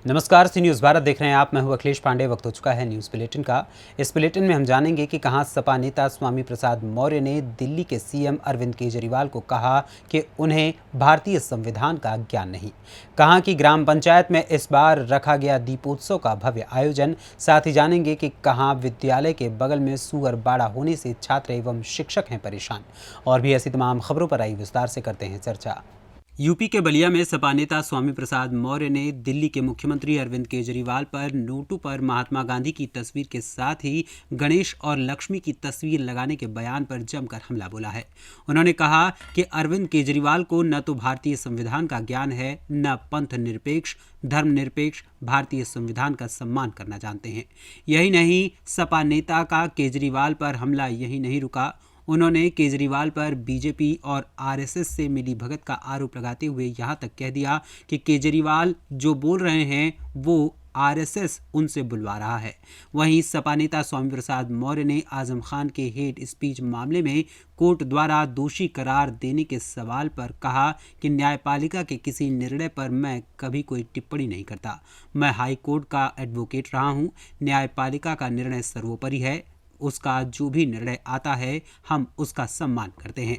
नमस्कार, सी न्यूज़ भारत देख रहे हैं आप। मैं हूं अखिलेश पांडे। वक्त हो चुका है न्यूज़ बुलेटिन का। इस बुलेटिन में हम जानेंगे कि कहां सपा नेता स्वामी प्रसाद मौर्य ने दिल्ली के सीएम अरविंद केजरीवाल को कहा कि उन्हें भारतीय संविधान का ज्ञान नहीं। कहां की ग्राम पंचायत में इस बार रखा गया दीपोत्सव का भव्य आयोजन। साथ ही जानेंगे कि कहां विद्यालय के बगल में सुअर बाड़ा होने से छात्र एवं शिक्षक हैं परेशान। और भी ऐसी तमाम खबरों पर आई विस्तार से करते हैं चर्चा। यूपी के बलिया में सपा नेता स्वामी प्रसाद मौर्य ने दिल्ली के मुख्यमंत्री अरविंद केजरीवाल पर नोटों पर महात्मा गांधी की तस्वीर के साथ ही गणेश और लक्ष्मी की तस्वीर लगाने के बयान पर जमकर हमला बोला है। उन्होंने कहा कि अरविंद केजरीवाल को न तो भारतीय संविधान का ज्ञान है, न पंथ निरपेक्ष धर्मनिरपेक्ष भारतीय संविधान का सम्मान करना जानते हैं। यही नहीं, सपा नेता का केजरीवाल पर हमला यही नहीं रुका। उन्होंने केजरीवाल पर बीजेपी और आरएसएस से मिली भगत का आरोप लगाते हुए यहां तक कह दिया कि केजरीवाल जो बोल रहे हैं वो आरएसएस उनसे बुलवा रहा है। वहीं सपा नेता स्वामी प्रसाद मौर्य ने आजम खान के हेट स्पीच मामले में कोर्ट द्वारा दोषी करार देने के सवाल पर कहा कि न्यायपालिका के किसी निर्णय पर मैं कभी कोई टिप्पणी नहीं करता। मैं हाई कोर्ट का एडवोकेट रहा हूँ। न्यायपालिका का निर्णय सर्वोपरि है। उसका जो भी निर्णय आता है हम उसका सम्मान करते हैं।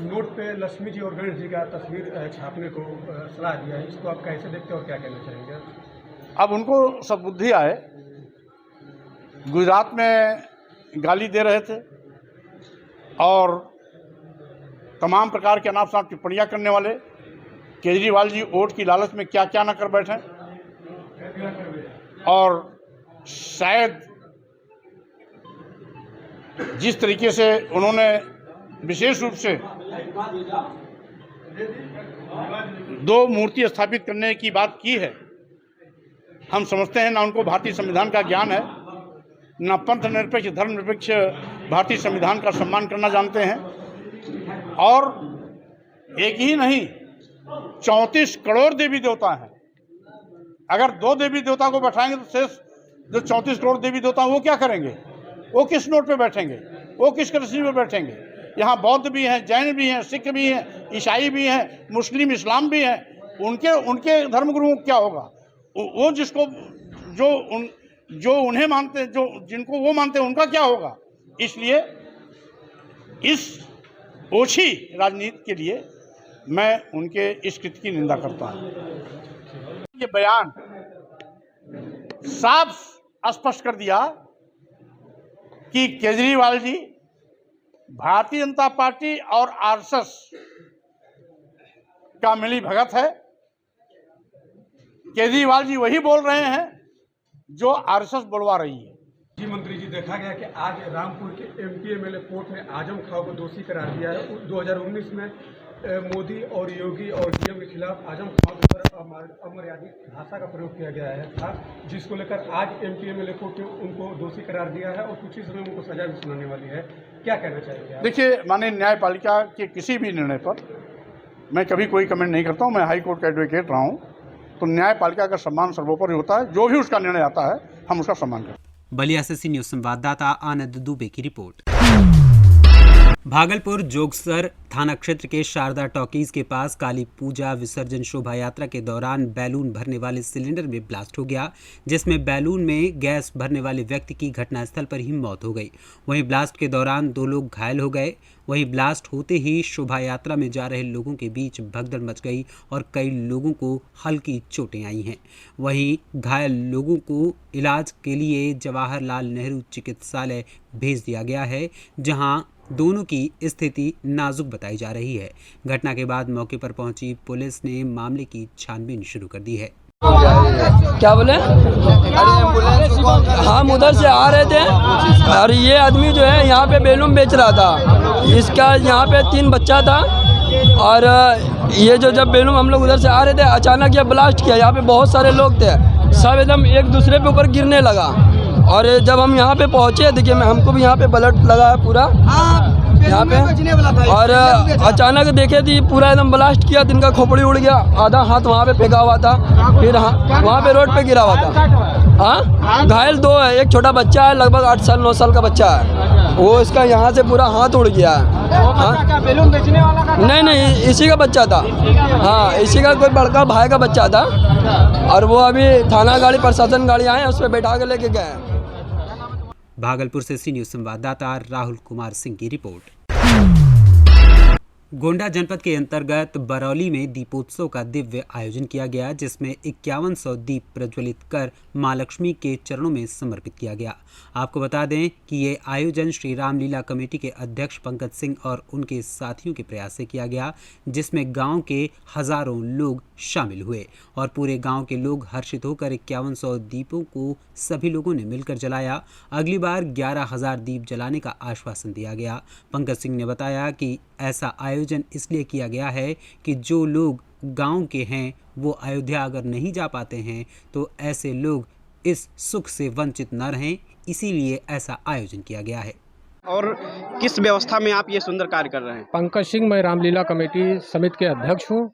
नोट पे लक्ष्मी जी और गणेश जी का तस्वीर छापने को सलाह दिया है, इसको आप कैसे देखते हो और क्या कहना चाहेंगे? अब उनको सद्बुद्धि आए। गुजरात में गाली दे रहे थे और तमाम प्रकार के अनाप शनाप टिप्पणियां करने वाले केजरीवाल जी वोट की लालच में क्या क्या न कर बैठे। और शायद जिस तरीके से उन्होंने विशेष रूप से दो मूर्ति स्थापित करने की बात की है, हम समझते हैं ना उनको भारतीय संविधान का ज्ञान है, ना पंथ निरपेक्ष धर्मनिरपेक्ष भारतीय संविधान का सम्मान करना जानते हैं। और एक ही नहीं, 34 करोड़ देवी देवता हैं। अगर 2 देवी देवता को बैठाएंगे तो शेष जो 34 करोड़ देवी देवता वो क्या करेंगे? वो किस नोट पे बैठेंगे? वो किस कृषि में बैठेंगे? यहाँ बौद्ध भी हैं, जैन भी हैं, सिख भी हैं, ईसाई भी हैं, मुस्लिम इस्लाम भी हैं। उनके धर्मगुरुओं को क्या होगा? वो जिसको जो उन्हें मानते हैं, जो जिनको वो मानते हैं, उनका क्या होगा? इसलिए इस ओछी राजनीति के लिए मैं उनके इस कृत्य की निंदा करता हूँ। ये बयान साफ स्पष्ट कर दिया कि केजरीवाल जी भारतीय जनता पार्टी और आरएसएस का मिली भगत है। केजरीवाल जी वही बोल रहे हैं जो आरएसएस बुलवा रही है। जी मंत्री जी, देखा गया कि आज रामपुर के एमपी एमएलए कोर्ट ने आजम खान को दोषी करार दिया है। 2019 में मोदी और योगी और डीएम के खिलाफ आजम खान पर अमर्यादित भाषा का प्रयोग किया गया था, जिसको लेकर आज एमपी एमएलए कोर्ट ने उनको दोषी करार दिया है और कुछ ही समय उनको सजा भी सुनाने वाली है। क्या कहना चाहेंगे? देखिए, माननीय न्यायपालिका के किसी भी निर्णय पर मैं कभी कोई कमेंट नहीं करता हूँ। मैं हाई कोर्ट का एडवोकेट रहा हूँ, तो न्यायपालिका का सम्मान सर्वोपरि होता है। जो भी उसका निर्णय आता है हम उसका सम्मान करते हैं। बलिया से सी न्यूज़ संवाददाता आनंद दुबे की रिपोर्ट। भागलपुर जोगसर थाना क्षेत्र के शारदा टॉकीज के पास काली पूजा विसर्जन शोभा यात्रा के दौरान बैलून भरने वाले सिलेंडर में ब्लास्ट हो गया, जिसमें बैलून में गैस भरने वाले व्यक्ति की घटनास्थल पर ही मौत हो गई। वहीं ब्लास्ट के दौरान 2 लोग घायल हो गए। वहीं ब्लास्ट होते ही शोभा यात्रा में जा रहे लोगों के बीच भगदड़ मच गई और कई लोगों को हल्की चोटें आई हैं। वहीं घायल लोगों को इलाज के लिए जवाहरलाल नेहरू चिकित्सालय भेज दिया गया है, जहां दोनों की स्थिति नाजुक बताई जा रही है। घटना के बाद मौके पर पहुंची पुलिस ने मामले की छानबीन शुरू कर दी है। क्या बोले? हम उधर से आ रहे थे और ये आदमी जो है यहाँ पे बैलून बेच रहा था। इसका यहाँ पे 3 बच्चा था और ये जो जब बैलून हम लोग उधर से आ रहे थे, अचानक ये ब्लास्ट किया। यहाँ पे बहुत सारे लोग थे, सब एकदम एक दूसरे पे ऊपर गिरने लगा। और जब हम यहाँ पे पहुँचे, देखिए हमको भी यहाँ पे ब्लड लगा है पूरा यहाँ पे। और अचानक देखे थी पूरा एकदम ब्लास्ट किया, इनका खोपड़ी उड़ गया, आधा हाथ वहाँ पे फेंका हुआ था, फिर वहाँ पे रोड पे गिरा हुआ था। हाँ, घायल 2 है, एक छोटा बच्चा है, लगभग 8 साल 9 साल का बच्चा है। वो इसका यहाँ से पूरा हाथ उड़ गया है। हाँ? बैलून बेचने वाला का नहीं, इसी का बच्चा था। हाँ, इसी का कोई बड़का भाई का बच्चा था और वो अभी थाना गाड़ी प्रशासन गाड़ी आए उस पर बैठा के लेके गए। भागलपुर से सी न्यूज़ संवाददाता राहुल कुमार सिंह की रिपोर्ट। गोंडा जनपद के अंतर्गत बरौली में दीपोत्सव का दिव्य आयोजन किया गया, जिसमें 5100 दीप प्रज्वलित कर मां लक्ष्मी के चरणों में समर्पित किया गया। आपको बता दें कि ये आयोजन श्री रामलीला कमेटी के अध्यक्ष पंकज सिंह और उनके साथियों के प्रयास से किया गया, जिसमें गांव के हजारों लोग शामिल हुए और पूरे गांव के लोग हर्षित होकर 5100 दीपों को सभी लोगों ने मिलकर जलाया। अगली बार 11,000 दीप जलाने का आश्वासन दिया गया। पंकज सिंह ने बताया कि ऐसा आयोजन इसलिए किया गया है कि जो लोग गांव के हैं वो अयोध्या अगर नहीं जा पाते हैं तो ऐसे लोग इस सुख से वंचित न रहें, इसीलिए ऐसा आयोजन किया गया है। और किस व्यवस्था में आप ये सुंदर कार्य कर रहे हैं? पंकज सिंह, मैं रामलीला कमेटी समिति के अध्यक्ष हूँ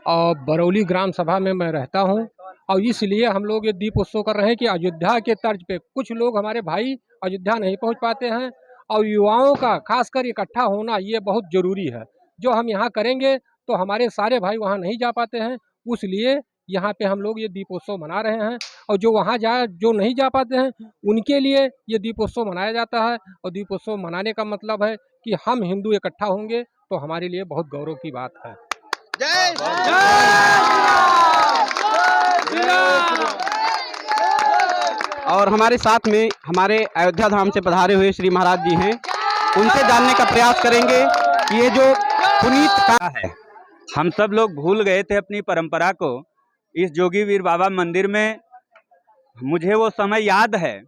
और बरौली ग्राम सभा में मैं रहता हूँ और इसलिए हम लोग ये दीप उत्सव कर रहे हैं कि अयोध्या के तर्ज पे कुछ लोग हमारे भाई अयोध्या नहीं पहुँच पाते हैं और युवाओं का खासकर इकट्ठा होना ये बहुत ज़रूरी है। जो हम यहाँ करेंगे तो हमारे सारे भाई वहाँ नहीं जा पाते हैं, इसलिए यहाँ पे हम लोग ये दीपोत्सव मना रहे हैं और जो नहीं जा पाते हैं उनके लिए ये दीपोत्सव मनाया जाता है। और दीपोत्सव मनाने का मतलब है कि हम हिंदू इकट्ठा होंगे तो हमारे लिए बहुत गौरव की बात है। और हमारे साथ में हमारे अयोध्या धाम से पधारे हुए श्री महाराज जी हैं, उनसे जानने का प्रयास करेंगे कि ये जो पुनीत का है, हम सब लोग भूल गए थे अपनी परंपरा को। इस जोगी वीर बाबा मंदिर में मुझे वो समय याद है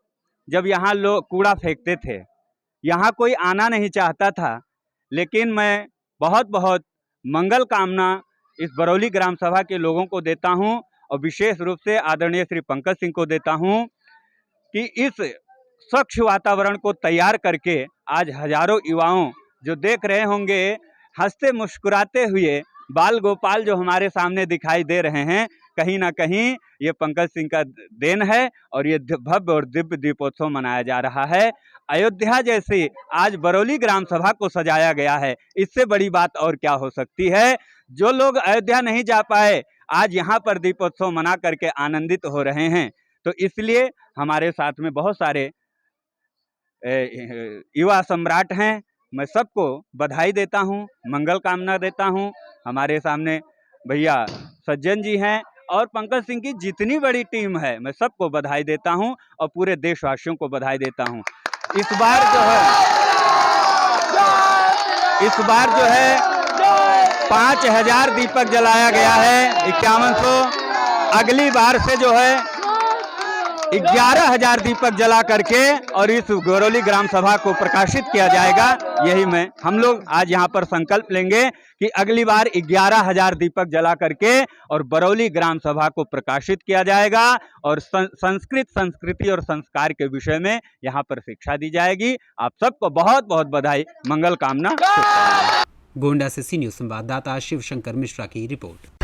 जब यहाँ लोग कूड़ा फेंकते थे, यहाँ कोई आना नहीं चाहता था, लेकिन मैं बहुत बहुत मंगल कामना इस बरौली ग्राम सभा के लोगों को देता हूँ और विशेष रूप से आदरणीय श्री पंकज सिंह को देता हूँ कि इस स्वच्छ वातावरण को तैयार करके आज हजारों युवाओं जो देख रहे होंगे हंसते मुस्कुराते हुए बाल गोपाल जो हमारे सामने दिखाई दे रहे हैं, कहीं ना कहीं ये पंकज सिंह का देन है और ये भव्य और दिव्य दीपोत्सव मनाया जा रहा है। अयोध्या जैसे आज बरौली ग्राम सभा को सजाया गया है, इससे बड़ी बात और क्या हो सकती है। जो लोग अयोध्या नहीं जा पाए आज यहाँ पर दीपोत्सव मना करके आनंदित हो रहे हैं, तो इसलिए हमारे साथ में बहुत सारे युवा सम्राट हैं। मैं सबको बधाई देता हूं, मंगल कामना देता हूं। हमारे सामने भैया सज्जन जी हैं और पंकज सिंह की जितनी बड़ी टीम है, मैं सबको बधाई देता हूं और पूरे देशवासियों को बधाई देता हूं। इस बार जो है 5,000 दीपक जलाया गया है, 5100। अगली बार से जो है 11,000 दीपक जला करके और इस बरौली ग्राम सभा को प्रकाशित किया जाएगा। यही हम लोग आज यहाँ पर संकल्प लेंगे कि अगली बार 11,000 दीपक जला करके और बरौली ग्राम सभा को प्रकाशित किया जाएगा और संस्कृति और संस्कार के विषय में यहाँ पर शिक्षा दी जाएगी। आप सबको बहुत बहुत बधाई, मंगल कामना। गोंडा से सी न्यूज़ संवाददाता शिवशंकर मिश्रा की रिपोर्ट।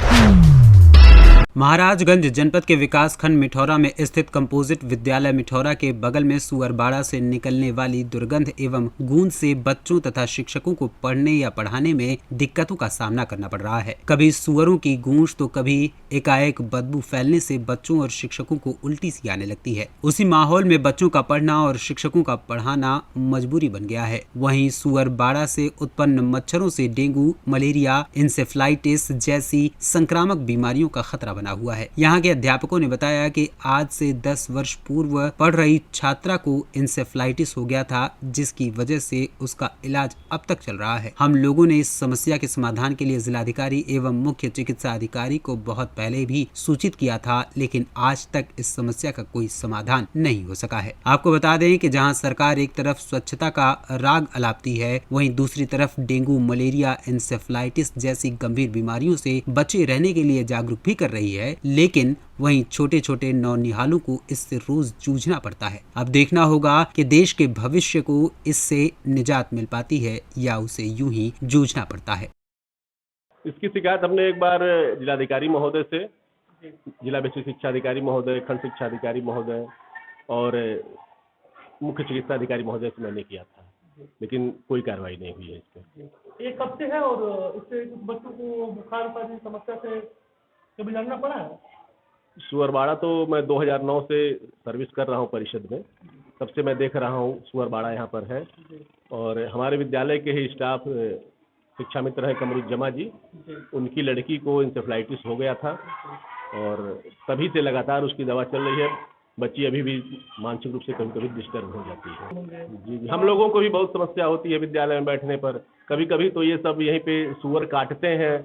महाराजगंज जनपद के विकास खंड मिठौरा में स्थित कंपोजिट विद्यालय मिठौरा के बगल में सुअरबाड़ा से निकलने वाली दुर्गंध एवं गूंज से बच्चों तथा शिक्षकों को पढ़ने या पढ़ाने में दिक्कतों का सामना करना पड़ रहा है। कभी सुअरों की गूंज तो कभी एकाएक बदबू फैलने से बच्चों और शिक्षकों को उल्टी सी आने लगती है। उसी माहौल में बच्चों का पढ़ना और शिक्षकों का पढ़ाना मजबूरी बन गया है। वहीं सुअरबाड़ा से उत्पन्न मच्छरों से डेंगू, मलेरिया, इंसेफ्लाइटिस जैसी संक्रामक बीमारियों का खतरा बना हुआ है। यहाँ के अध्यापकों ने बताया कि आज से 10 वर्ष पूर्व पढ़ रही छात्रा को इंसेफ्लाइटिस हो गया था, जिसकी वजह से उसका इलाज अब तक चल रहा है। हम लोगों ने इस समस्या के समाधान के लिए जिलाधिकारी एवं मुख्य चिकित्सा अधिकारी को बहुत पहले भी सूचित किया था, लेकिन आज तक इस समस्या का कोई समाधान नहीं हो सका है। आपको बता दें कि जहाँ सरकार एक तरफ स्वच्छता का राग अलापती है, वहीं दूसरी तरफ डेंगू, मलेरिया, इंसेफ्लाइटिस जैसी गंभीर बीमारियों से बचे रहने के लिए जागरूक भी कर रही है, लेकिन वहीं छोटे छोटे नौनिहालों को इससे रोज जूझना पड़ता है। अब देखना होगा कि देश के भविष्य को इससे निजात मिल पाती है या उसे यूं ही जूझना पड़ता है। इसकी शिकायत हमने एक बार जिलाधिकारी महोदय से, जिला बेसिक शिक्षा अधिकारी महोदय, खंड शिक्षा अधिकारी महोदय और मुख्य चिकित्सा अधिकारी महोदय से मैंने किया था। लेकिन कोई कार्रवाई नहीं हुई है इस पर। ये कब से है और इससे कुछ बच्चों को बुखार की समस्या से कभी लड़ना पड़ा है? सुअरबाड़ा तो मैं 2009 से सर्विस कर रहा हूँ परिषद में, तब से मैं देख रहा हूँ सुअरबाड़ा यहाँ पर है। और हमारे विद्यालय के ही स्टाफ शिक्षा मित्र है कमरुज्जमा जी, उनकी लड़की को इंसेफ्लाइटिस हो गया था और तभी से लगातार उसकी दवा चल रही है। बच्ची अभी भी मानसिक रूप से कभी कभी डिस्टर्ब हो जाती है। जी, हम लोगों को भी बहुत समस्या होती है विद्यालय में बैठने पर। कभी कभी तो ये सब यहीं पे सुअर काटते हैं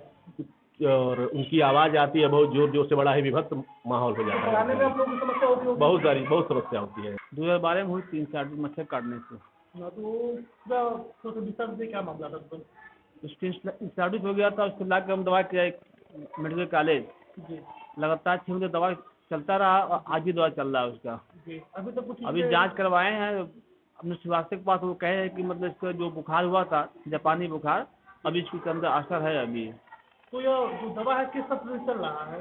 और उनकी आवाज़ आती है बहुत जोर जोर से, बड़ा ही विभक्त माहौल हो जाता पढ़ाने में है। आप लोगों को समस्या होती होगी? बहुत समस्या होती है। 2012 में हुई 3-4 मच्छर काटने से हाँ, तो पूरा तो डिस्टर्ब से क्या मामला था उसको? उसके स्टार्टिस हो गया था। उसको ला के हम दवा किया एक मेडिकल कॉलेज, जी लगातार 6 महीने दवा चलता रहा और आज भी दवा चल रहा है उसका। जी अभी तो कुछ अभी जांच करवाए हैं अपने स्वास्थ्य के पास, वो कहे हैं कि मतलब इसका जो बुखार हुआ था जापानी बुखार, अभी इसके अंदर असर है। अभी तो यह जो दवा है किस तरह से चल रहा है?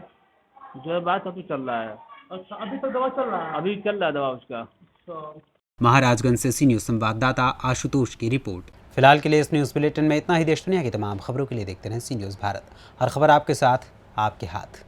जो है बात सब चल रहा है, अच्छा, अभी तक दवा चल रहा है? अभी चल रहा है दवा उसका। तो महाराजगंज से सी न्यूज़ संवाददाता आशुतोष की रिपोर्ट। फिलहाल के लिए इस न्यूज़ बुलेटिन में इतना ही। देश दुनिया की तमाम खबरों के लिए देखते रहें सी न्यूज़ भारत। हर खबर आपके साथ, आपके हाथ।